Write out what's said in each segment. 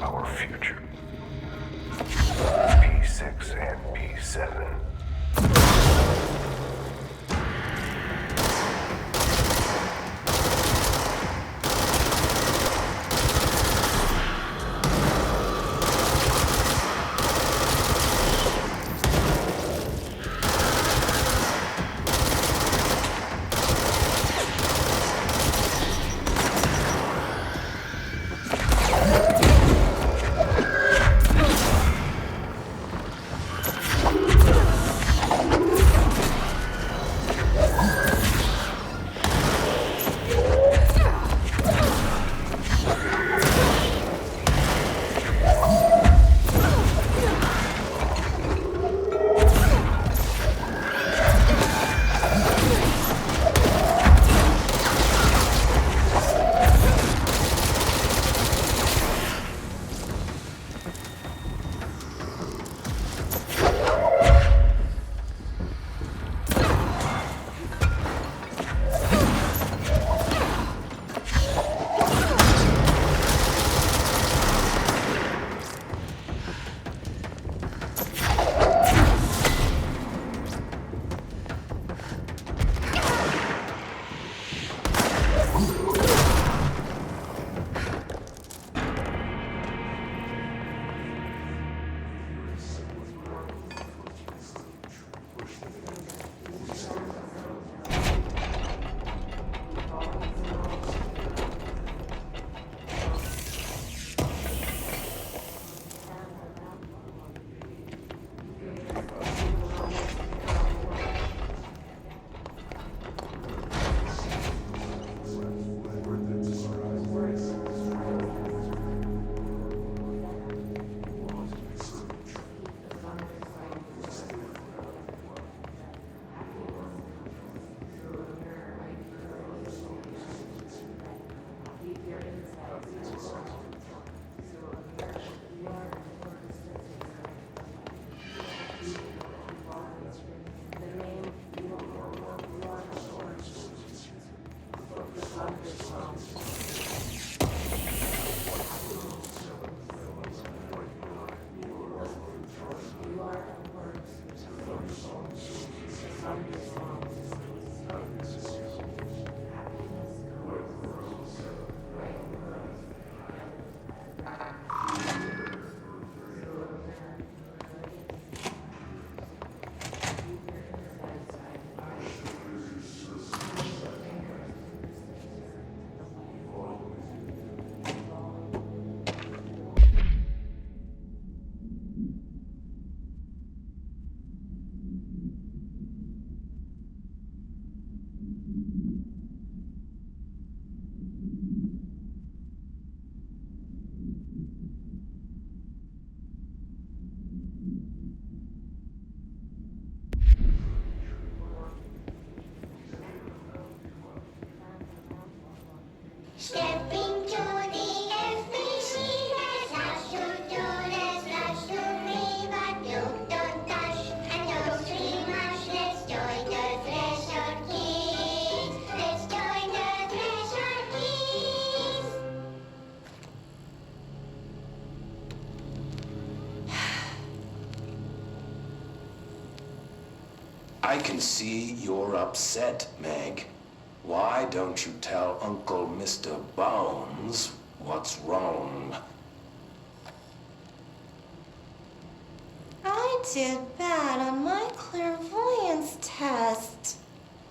our future. P6 and P7. Stepping to the FBC, there's lots to do, there's lots to read, but you don't touch and don't see much. Let's join the Thresher Kids. Let's join the Thresher Kids. I can see you're upset, Meg. Why don't you tell Uncle Mr. Bones what's wrong? I did bad on my clairvoyance test.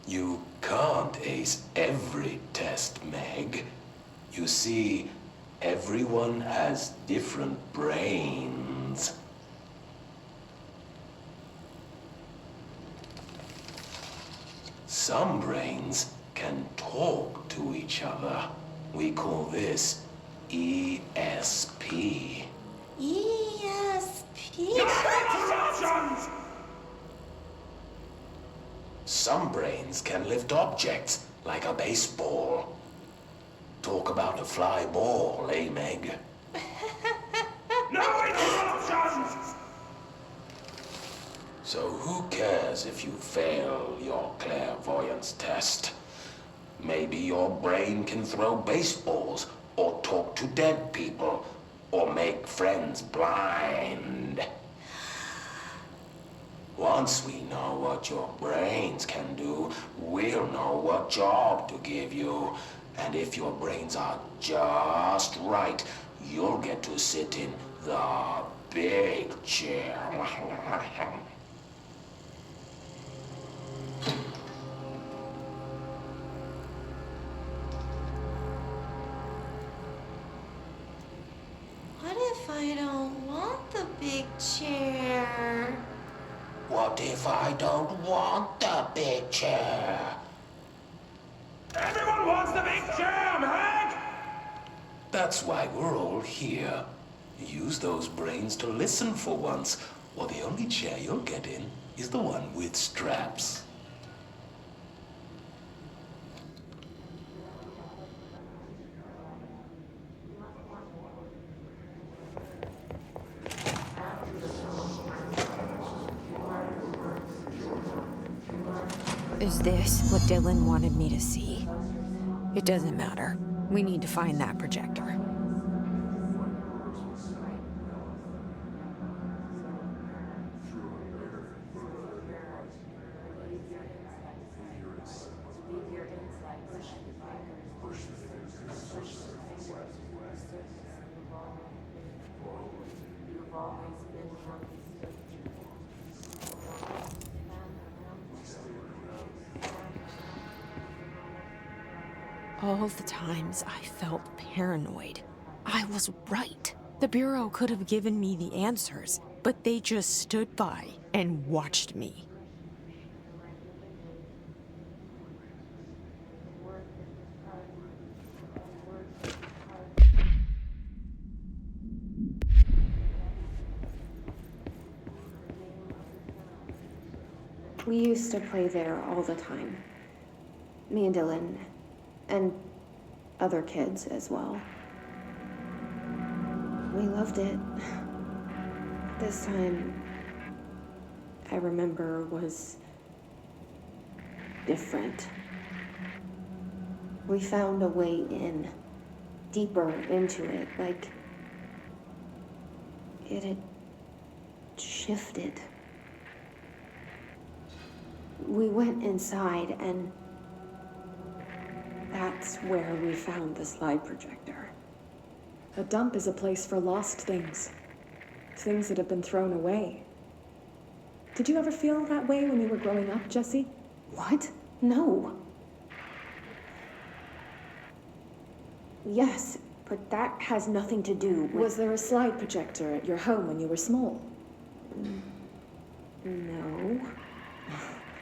You can't ace every test, Meg. You see, everyone has different brains. Some brains can talk to each other. We call this ESP. ESP? Some brains can lift objects, like a baseball. Talk about a fly ball, eh, Meg? No interruptions! So who cares if you fail your clairvoyance test? Maybe your brain can throw baseballs or talk to dead people or make friends blind. Once we know what your brains can do, we'll know what job to give you. And if your brains are just right, you'll get to sit in the big chair. What if I don't want the big chair? What if I don't want the big chair? Everyone wants the big chair, Meg! That's why we're all here. Use those brains to listen for once, or the only chair you'll get in is the one with straps. Is this what Dylan wanted me to see? It doesn't matter. We need to find that projector. All the times I felt paranoid, I was right. The Bureau could have given me the answers, but they just stood by and watched me. We used to play there all the time. Me and Dylan, and other kids as well. We loved it. This time, I remember, was different. We found a way in, deeper into it, like it had shifted. We went inside, and that's where we found the slide projector. A dump is a place for lost things. Things that have been thrown away. Did you ever feel that way when you were growing up, Jesse? What? No. Yes, but that has nothing to do with... Was there a slide projector at your home when you were small? No.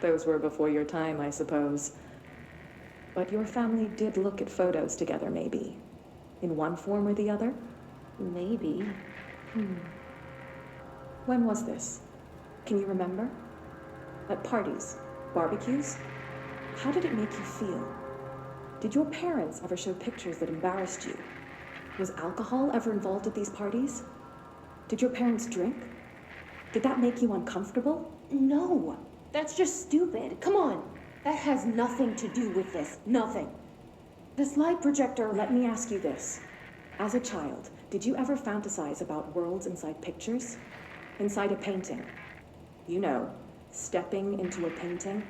Those were before your time, I suppose. But your family did look at photos together, maybe. In one form or the other? Maybe. When was this? Can you remember? At parties? Barbecues? How did it make you feel? Did your parents ever show pictures that embarrassed you? Was alcohol ever involved at these parties? Did your parents drink? Did that make you uncomfortable? No. That's just stupid. Come on. That has nothing to do with this. Nothing. The slide projector, let me ask you this. As a child, did you ever fantasize about worlds inside pictures? Inside a painting? You know, stepping into a painting,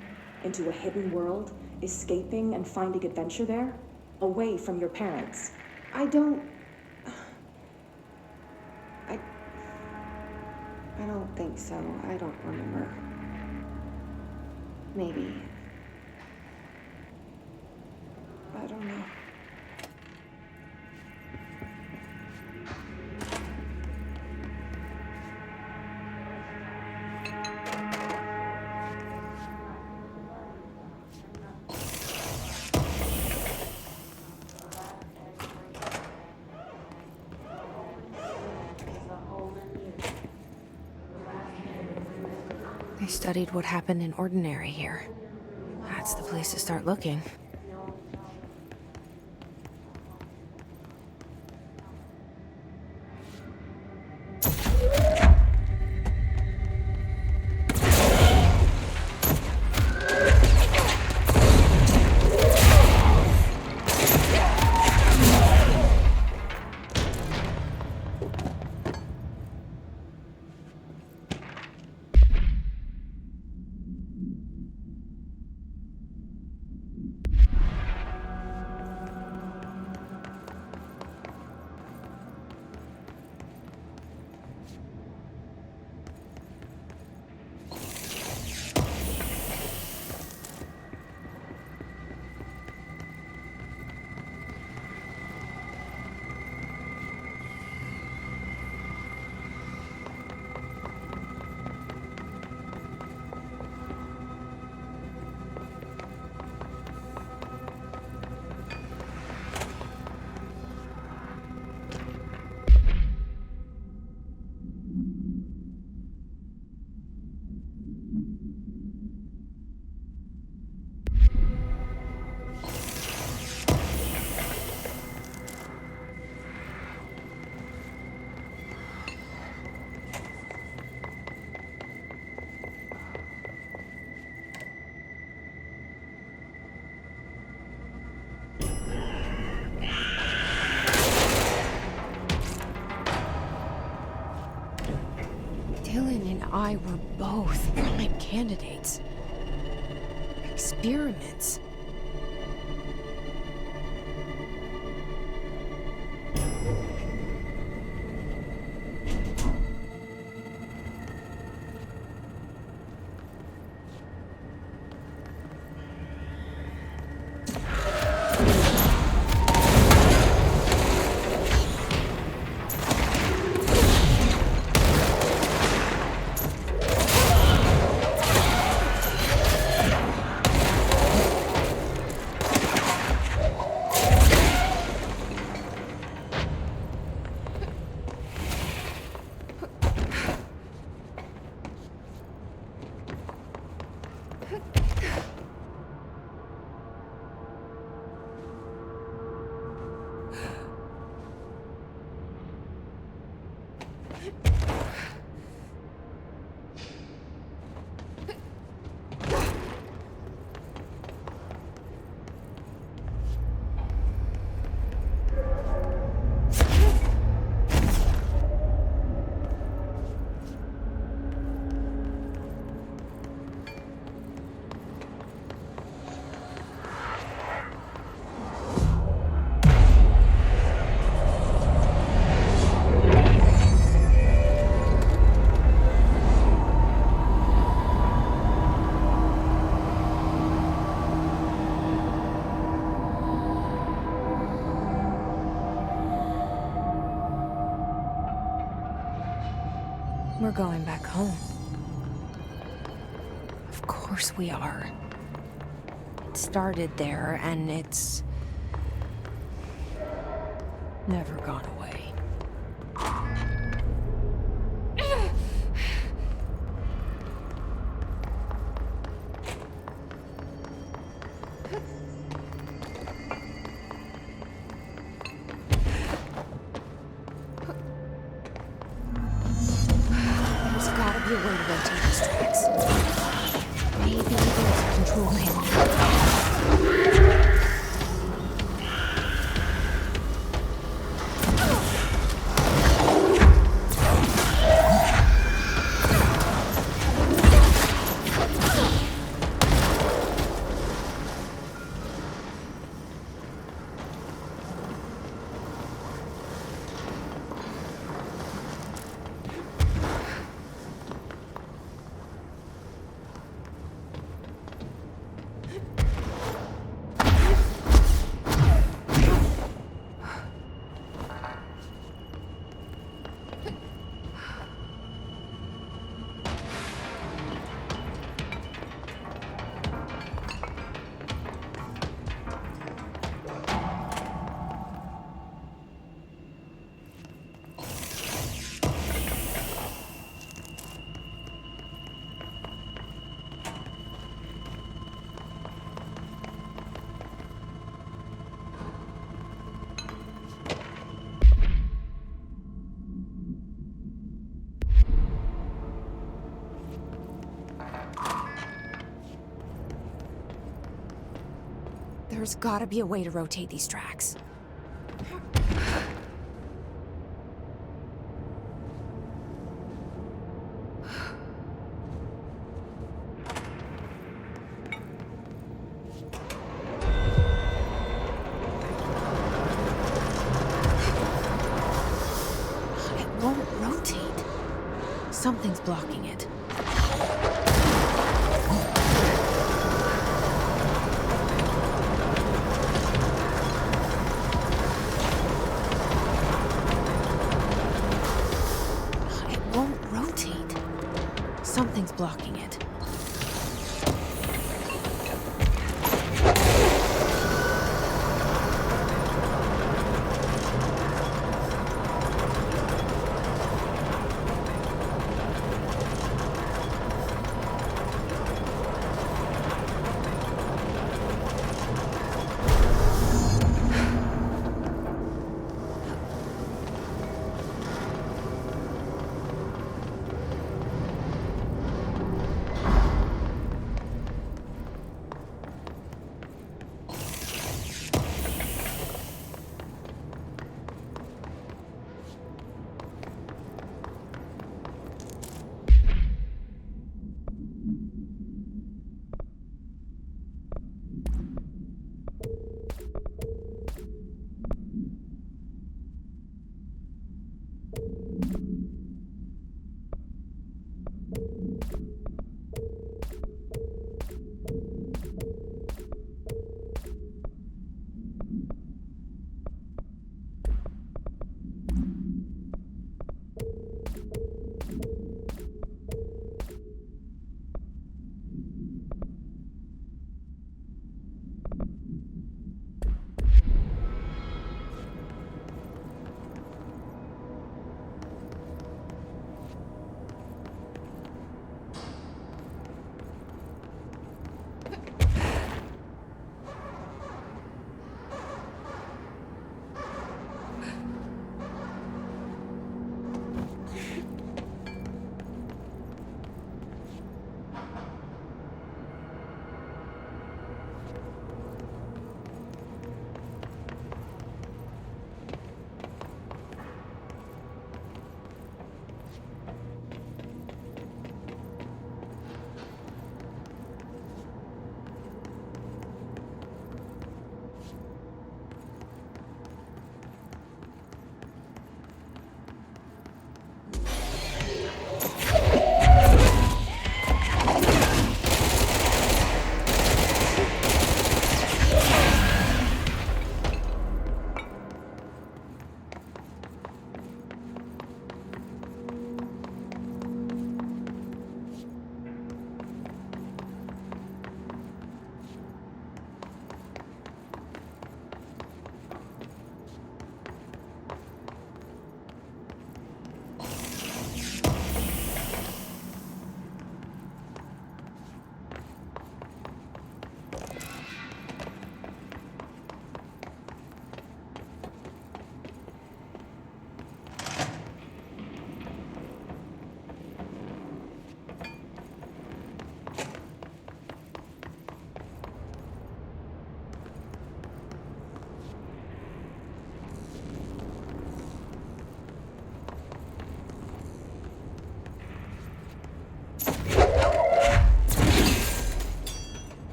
into a hidden world, escaping and finding adventure there, away from your parents. I don't think so. I don't remember. Maybe. I don't know. They studied what happened in Ordinary here. That's the place to start looking. Dylan and I were both prime candidates. Experiments. We're going back home. Of course we are. It started there, and it's never gone away. There's gotta be a way to rotate these tracks. Maybe there's a control panel. There's gotta be a way to rotate these tracks. It won't rotate. Something's blocking it. Something's blocking it.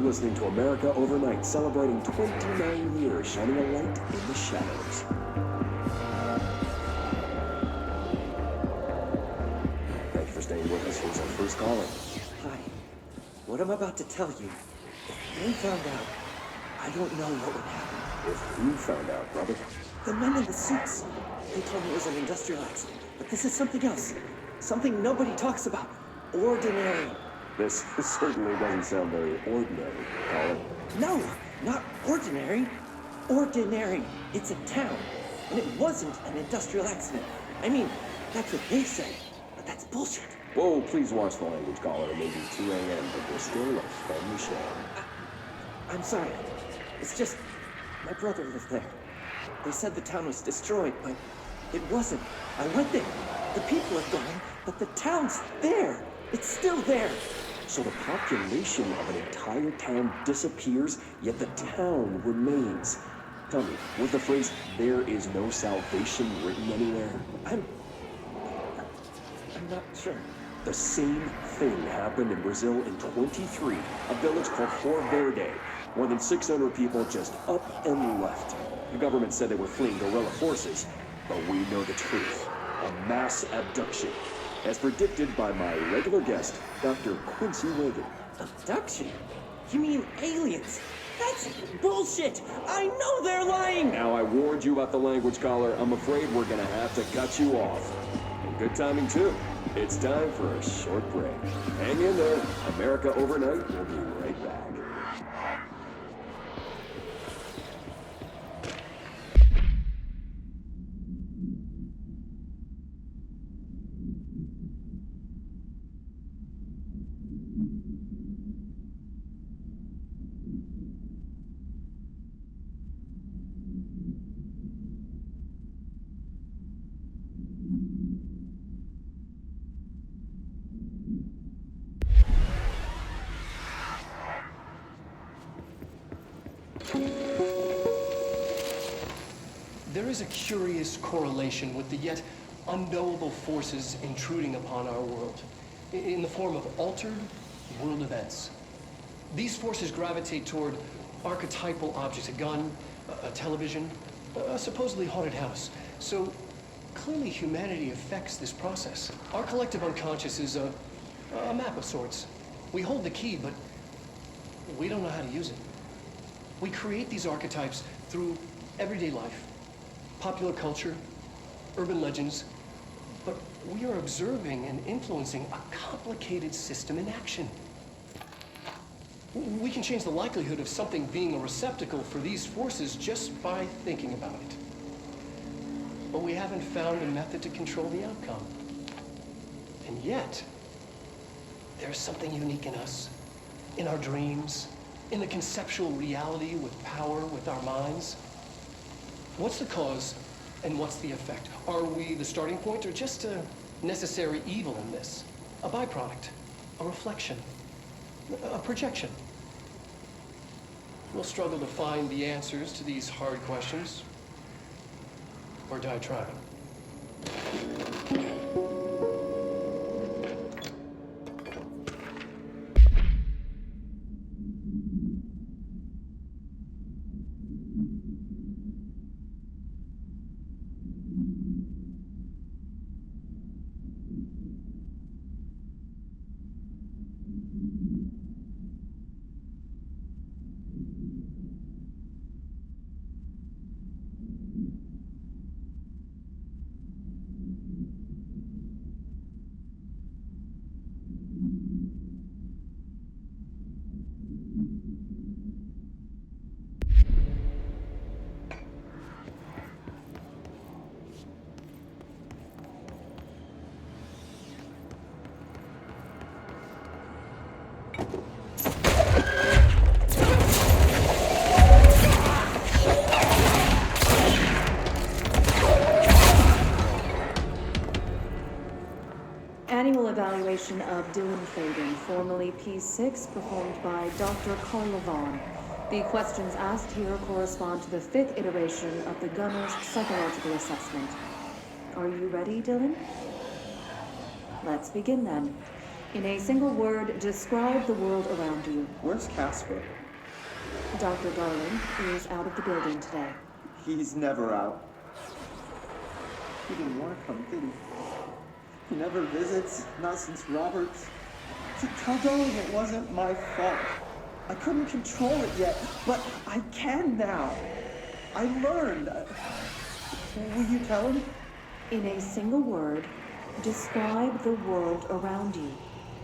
listening to America Overnight, celebrating 29 years, shining a light in the shadows. Thank you for staying with us. Here's our first caller. Hi. What I'm about to tell you, if they found out, I don't know what would happen. If who found out, brother? The men in the suits. They told me it was an industrial accident, but this is something else. Something nobody talks about. Ordinary. This certainly doesn't sound very ordinary, caller. No, not ordinary. Ordinary. It's a town. And it wasn't an industrial accident. I mean, that's what they say. But that's bullshit. Whoa, please watch the language, caller. It may be 2 a.m., but we're still a family show. I'm sorry. It's just, my brother lived there. They said the town was destroyed, but it wasn't. I went there. The people are gone, but the town's there. It's still there. So the population of an entire town disappears, yet the town remains. Tell me, was the phrase, "there is no salvation," written anywhere? I'm not sure. The same thing happened in Brazil in 23, a village called Flor Verde. More than 600 people just up and left. The government said they were fleeing guerrilla forces, but we know the truth. A mass abduction, as predicted by my regular guest, Dr. Quincy Reagan. Abduction? You mean aliens? That's bullshit! I know they're lying! Now, I warned you about the language, caller. I'm afraid we're gonna have to cut you off. And good timing, too. It's time for a short break. Hang in there. America Overnight will be right back. There is a curious correlation with the yet unknowable forces intruding upon our world in the form of altered world events. These forces gravitate toward archetypal objects, a gun, a television, a supposedly haunted house. So clearly humanity affects this process. Our collective unconscious is a map of sorts. We hold the key, but we don't know how to use it. We create these archetypes through everyday life, popular culture, urban legends, but we are observing and influencing a complicated system in action. We can change the likelihood of something being a receptacle for these forces just by thinking about it. But we haven't found a method to control the outcome. And yet, there's something unique in us, in our dreams, in the conceptual reality with power with our minds. What's the cause and what's the effect? Are we the starting point or just a necessary evil in this? A byproduct, a reflection, a projection? We'll struggle to find the answers to these hard questions, or die trying. Annual evaluation of Dylan Fagan, formerly P6, performed by Dr. Carla Vaughn. The questions asked here correspond to the 5th iteration of the Gunner's psychological assessment. Are you ready, Dylan? Let's begin then. In a single word, describe the world around you. Where's Casper? Dr. Darling is out of the building today. He's never out. He didn't want to come, did he? He never visits, not since Roberts. Tell Darling it wasn't my fault. I couldn't control it yet, but I can now. I learned. Will you tell him? In a single word, describe the world around you.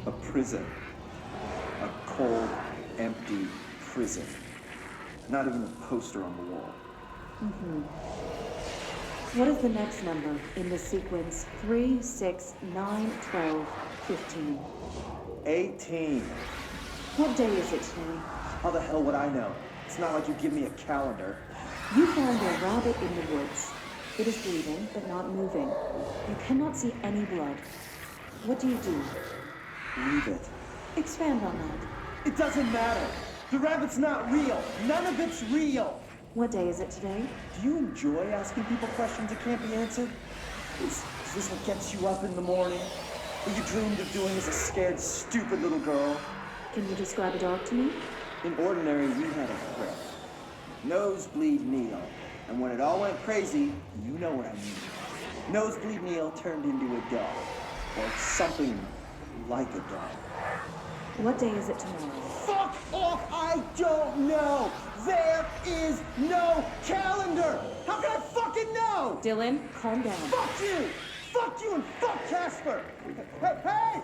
A prison. A cold, empty prison. Not even a poster on the wall. What is the next number in the sequence 3, 6, 9, 12, 15? 18. What day is it today? How the hell would I know? It's not like you give me a calendar. You found a rabbit in the woods. It is breathing, but not moving. You cannot see any blood. What do you do? Leave it. Expand on that. It doesn't matter. The rabbit's not real. None of it's real. What day is it today? Do you enjoy asking people questions that can't be answered? Is this what gets you up in the morning? What you dreamed of doing as a scared, stupid little girl? Can you describe a dog to me? In Ordinary, we had a friend. Nosebleed Neil. And when it all went crazy, you know what I mean. Nosebleed Neil turned into a dog. Or something like a dog. What day is it tomorrow? Fuck off! I don't know! There is no calendar! How can I fucking know? Dylan, calm down. Fuck you! Fuck you and fuck Casper! Hey!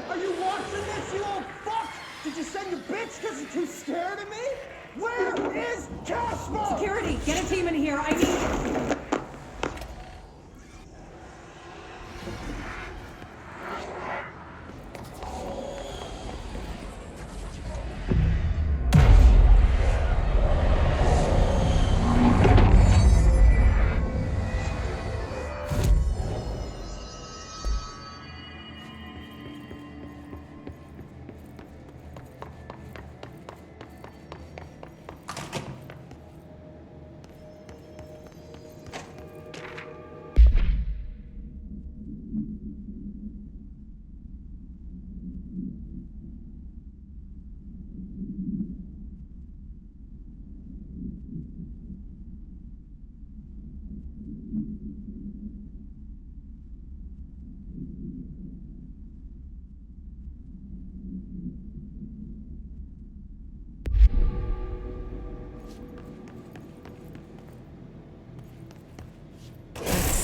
Are you watching this, you old fuck? Did you send your bitch because you're too scared of me? Where is Casper? Security, get a team in here. I need...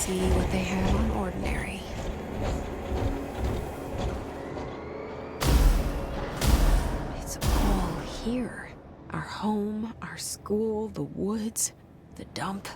See what they have on Ordinary. It's all here. Our home, our school, the woods, the dump.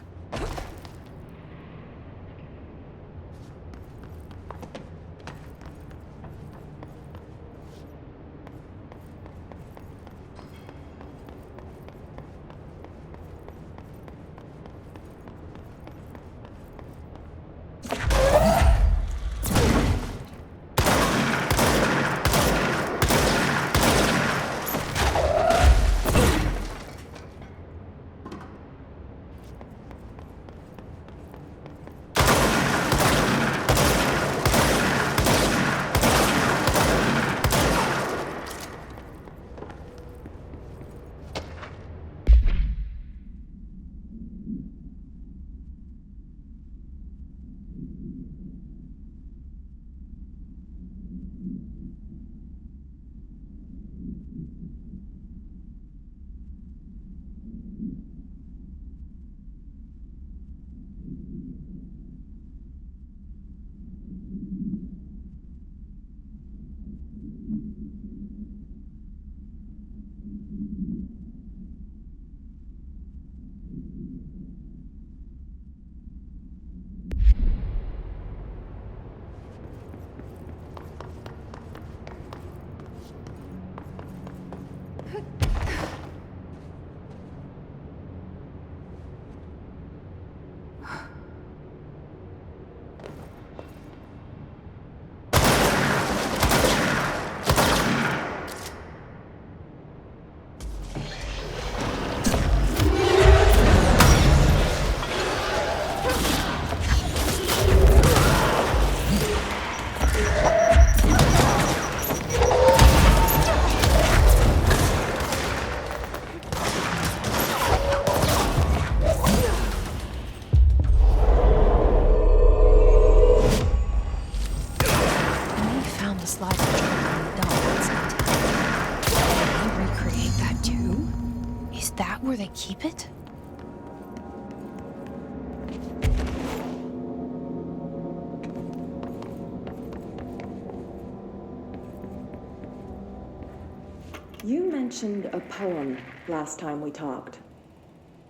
mentioned a poem last time we talked.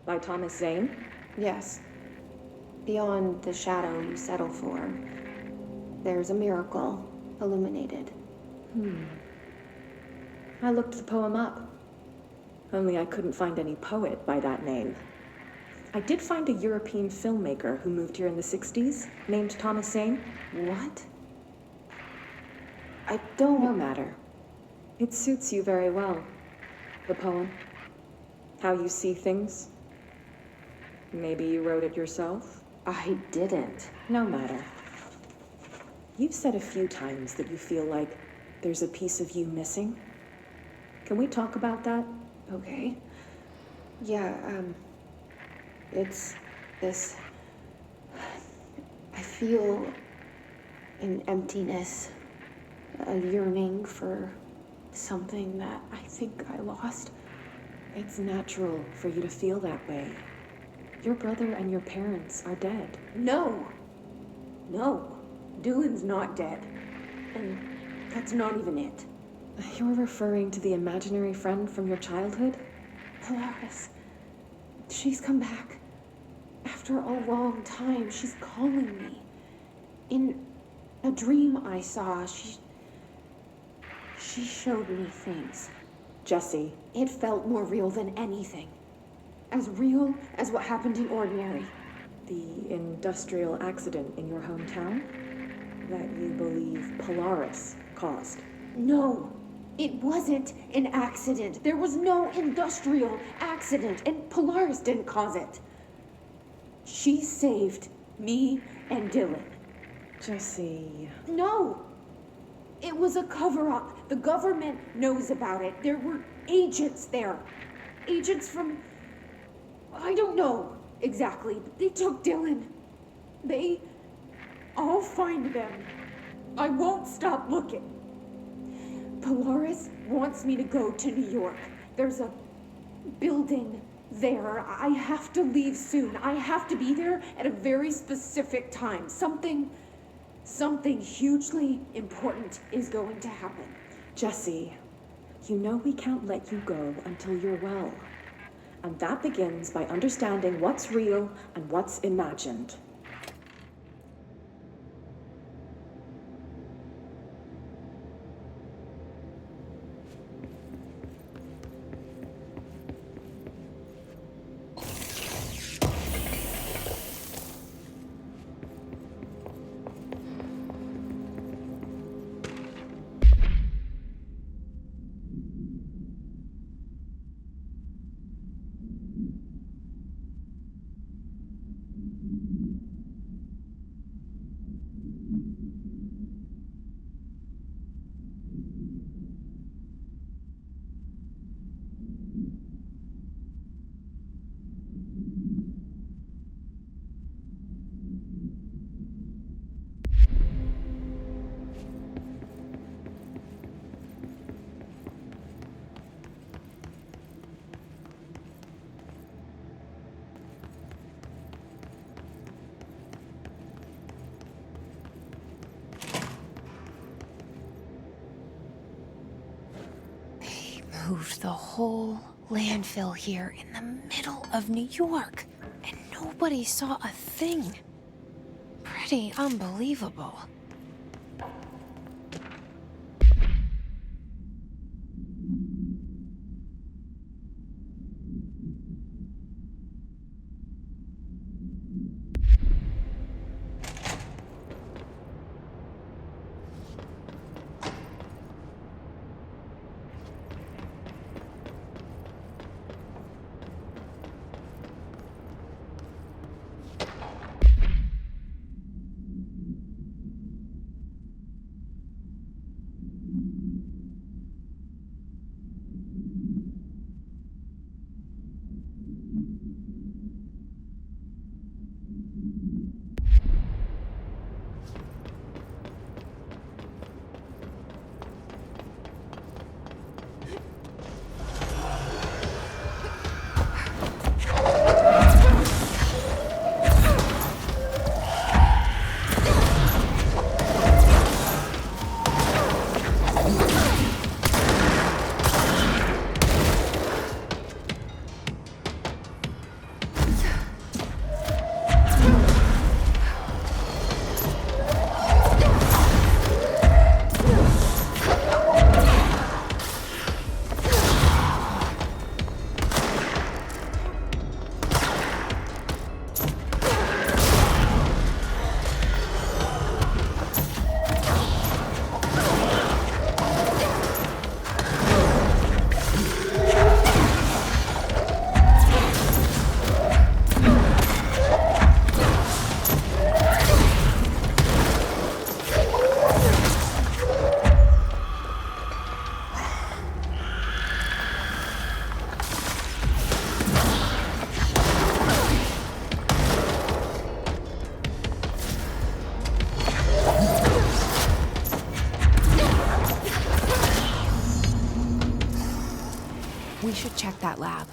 By Thomas Zane? Yes. Beyond the shadow you settle for, there's a miracle illuminated. I looked the poem up. Only I couldn't find any poet by that name. I did find a European filmmaker who moved here in the 60s, named Thomas Zane. What? I No don't... matter. It suits you very well. The poem. How you see things. Maybe you wrote it yourself? I didn't. No matter. You've said a few times that you feel like there's a piece of you missing. Can we talk about that? Okay. Yeah, it's this... I feel an emptiness, a yearning for something that I think I lost. It's natural for you to feel that way. Your brother and your parents are dead. No! No. Dylan's not dead. And that's not even it. You're referring to the imaginary friend from your childhood? Polaris. She's come back. After a long time, she's calling me. In a dream I saw, she showed me things. Jesse. It felt more real than anything. As real as what happened in Ordinary. The industrial accident in your hometown that you believe Polaris caused. No, it wasn't an accident. There was no industrial accident, and Polaris didn't cause it. She saved me and Dylan. Jesse. No! It was a cover-up. The government knows about it. There were agents there. Agents from... I don't know exactly, but they took Dylan. I'll find them. I won't stop looking. Polaris wants me to go to New York. There's a building there. I have to leave soon. I have to be there at a very specific time. Something hugely important is going to happen. Jesse, you know we can't let you go until you're well. And that begins by understanding what's real and what's imagined. Moved the whole landfill here in the middle of New York, and nobody saw a thing. Pretty unbelievable. that lab.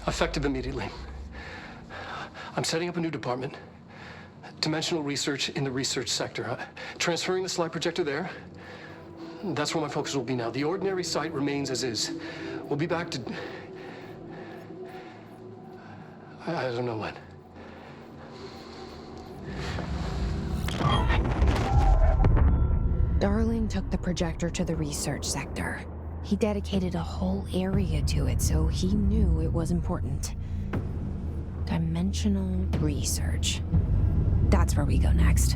Effective immediately. I'm setting up a new department. Dimensional research in the research sector. Transferring the slide projector there. That's where my focus will be now. The ordinary site remains as is. We'll be back to... I don't know when. Darling took the projector to the research sector. He dedicated a whole area to it, so he knew it was important. Dimensional research. That's where we go next.